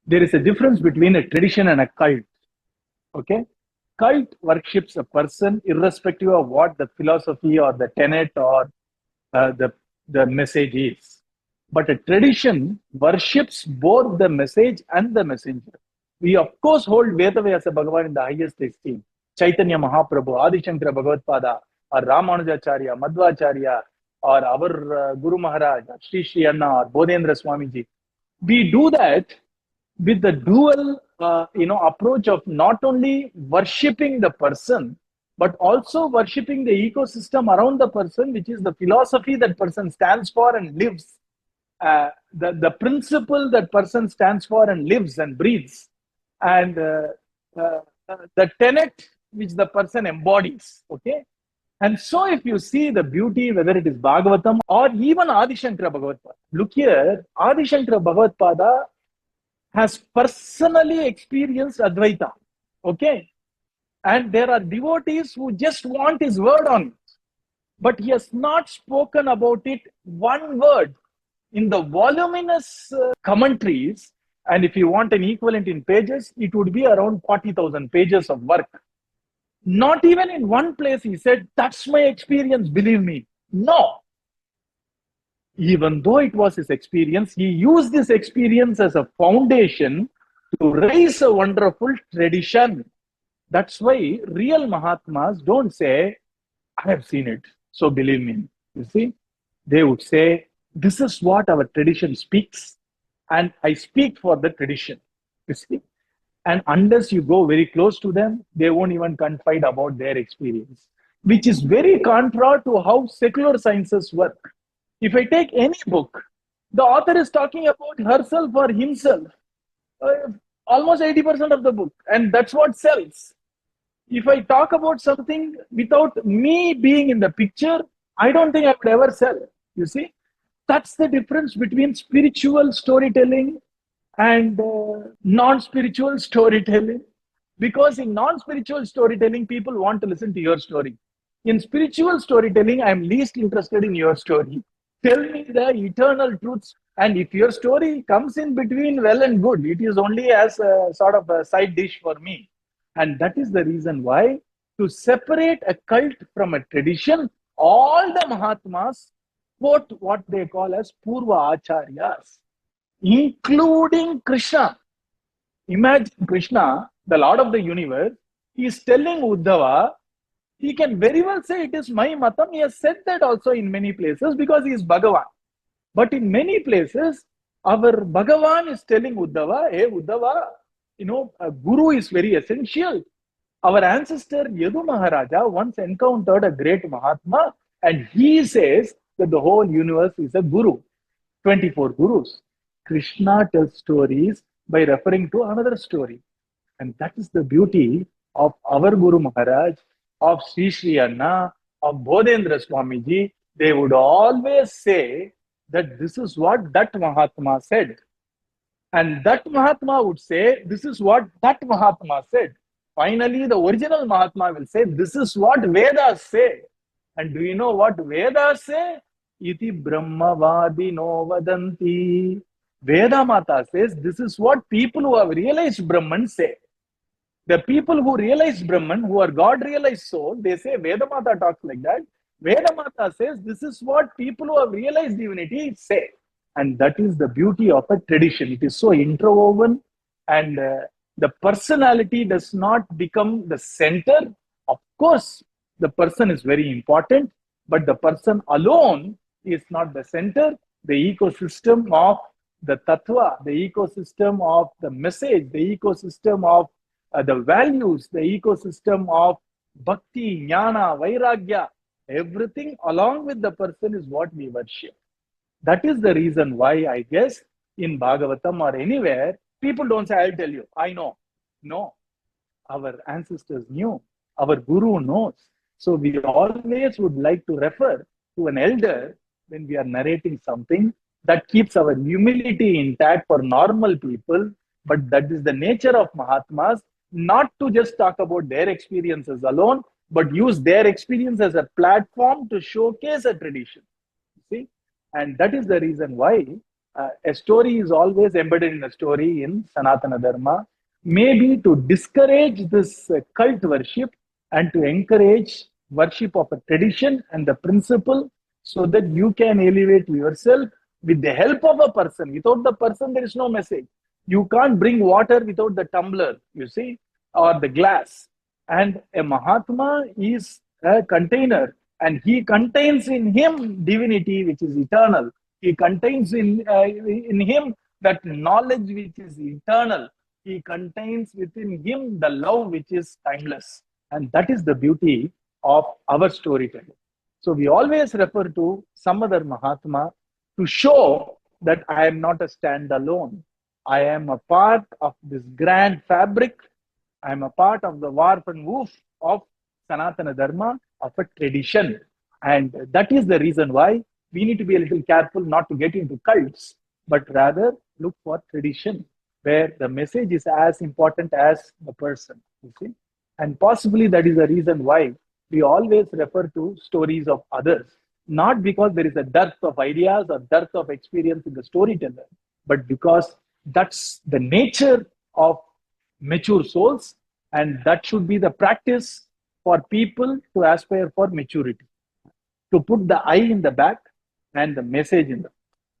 There is a difference between a tradition and a cult. Okay? Cult worships a person irrespective of what the philosophy or the tenet or uh, the, the message is. But a tradition worships both the message and the messenger. We, of course, hold Vedavyasa Bhagavan in the highest esteem. Chaitanya Mahaprabhu, Adi Shankara Bhagavad or Ramanujacharya, Madhvacharya, or our Guru Maharaj, Sri Sri Anna, or Bodhendra Swamiji. We do that with the dual approach of not only worshipping the person but also worshipping the ecosystem around the person, which is the philosophy that person stands for and lives, the principle that person stands for and lives and breathes, and the tenet which the person embodies. Okay. And so, if you see the beauty, whether it is Bhagavatam or even Adi Shankara Bhagavad Pada, look here, Adi Shankara Bhagavad Pada has personally experienced Advaita. Okay. And there are devotees who just want his word on it. But he has not spoken about it one word. In the voluminous commentaries, and if you want an equivalent in pages, it would be around 40,000 pages of work. Not even in one place he said, "That's my experience, believe me." No. Even though it was his experience, he used this experience as a foundation to raise a wonderful tradition. That's why real Mahatmas don't say, "I have seen it, so believe me." You see, they would say, "This is what our tradition speaks, and I speak for the tradition." You see, and unless you go very close to them, they won't even confide about their experience, which is very contrary to how secular sciences work. If I take any book, the author is talking about herself or himself, uh, almost 80% of the book, and that's what sells. If I talk about something without me being in the picture, I don't think I would ever sell. You see, that's the difference between spiritual storytelling and non-spiritual storytelling. Because in non-spiritual storytelling, people want to listen to your story. In spiritual storytelling, I'm least interested in your story. Tell me the eternal truths. And if your story comes in between, well and good. It is only as a sort of a side dish for me. And that is the reason why, to separate a cult from a tradition, all the Mahatmas quote what they call as Purva Acharyas, including Krishna. Imagine Krishna, the Lord of the universe, he is telling Uddhava, he can very well say it is my matam. He has said that also in many places because he is Bhagavan. But in many places, our Bhagavan is telling Uddhava, "Hey Uddhava, a guru is very essential." Our ancestor Yadu Maharaja once encountered a great Mahatma, and he says that the whole universe is a guru. 24 gurus. Krishna tells stories by referring to another story. And that is the beauty of our Guru Maharaj, of Sri Sri Anna, of Bodhendra Swamiji. They would always say that this is what that Mahatma said. And that Mahatma would say, this is what that Mahatma said. Finally, the original Mahatma will say, this is what Vedas say. And do you know what Vedas say? Iti Brahmavadino vadanti. Veda Mata says, this is what people who have realized Brahman say. The people who realize Brahman, who are God realized soul, they say, Veda Mata talks like that. Veda Mata says, this is what people who have realized divinity say. And that is the beauty of a tradition. It is so interwoven, and the personality does not become the center. Of course, the person is very important, but the person alone is not the center. The ecosystem of the tattva, the ecosystem of the message, the ecosystem of the values, the ecosystem of bhakti, jnana, vairagya, everything along with the person is what we worship. That is the reason why, I guess, in Bhagavatam or anywhere, people don't say, "I'll tell you, I know." No, our ancestors knew, our Guru knows. So we always would like to refer to an elder when we are narrating something. That keeps our humility intact for normal people, but that is the nature of Mahatmas, not to just talk about their experiences alone, but use their experience as a platform to showcase a tradition. See? And that is the reason why A story is always embedded in a story in Sanatana Dharma, maybe to discourage this cult worship and to encourage worship of a tradition and the principle so that you can elevate yourself with the help of a person. Without the person, there is no message. You can't bring water without the tumbler, you see, or the glass. And a Mahatma is a container, and he contains in him divinity which is eternal. He contains in him that knowledge which is eternal. He contains within him the love which is timeless. And that is the beauty of our storytelling. So we always refer to some other Mahatma to show that I am not a standalone. I am a part of this grand fabric. I am a part of the warp and woof of Sanatana Dharma, of a tradition. And that is the reason why we need to be a little careful not to get into cults, but rather look for tradition, where the message is as important as the person, you see. And possibly that is the reason why we always refer to stories of others, not because there is a dearth of ideas or dearth of experience in the storyteller, but because that's the nature of mature souls, and that should be the practice for people to aspire for maturity, to put the I in the back and the message in the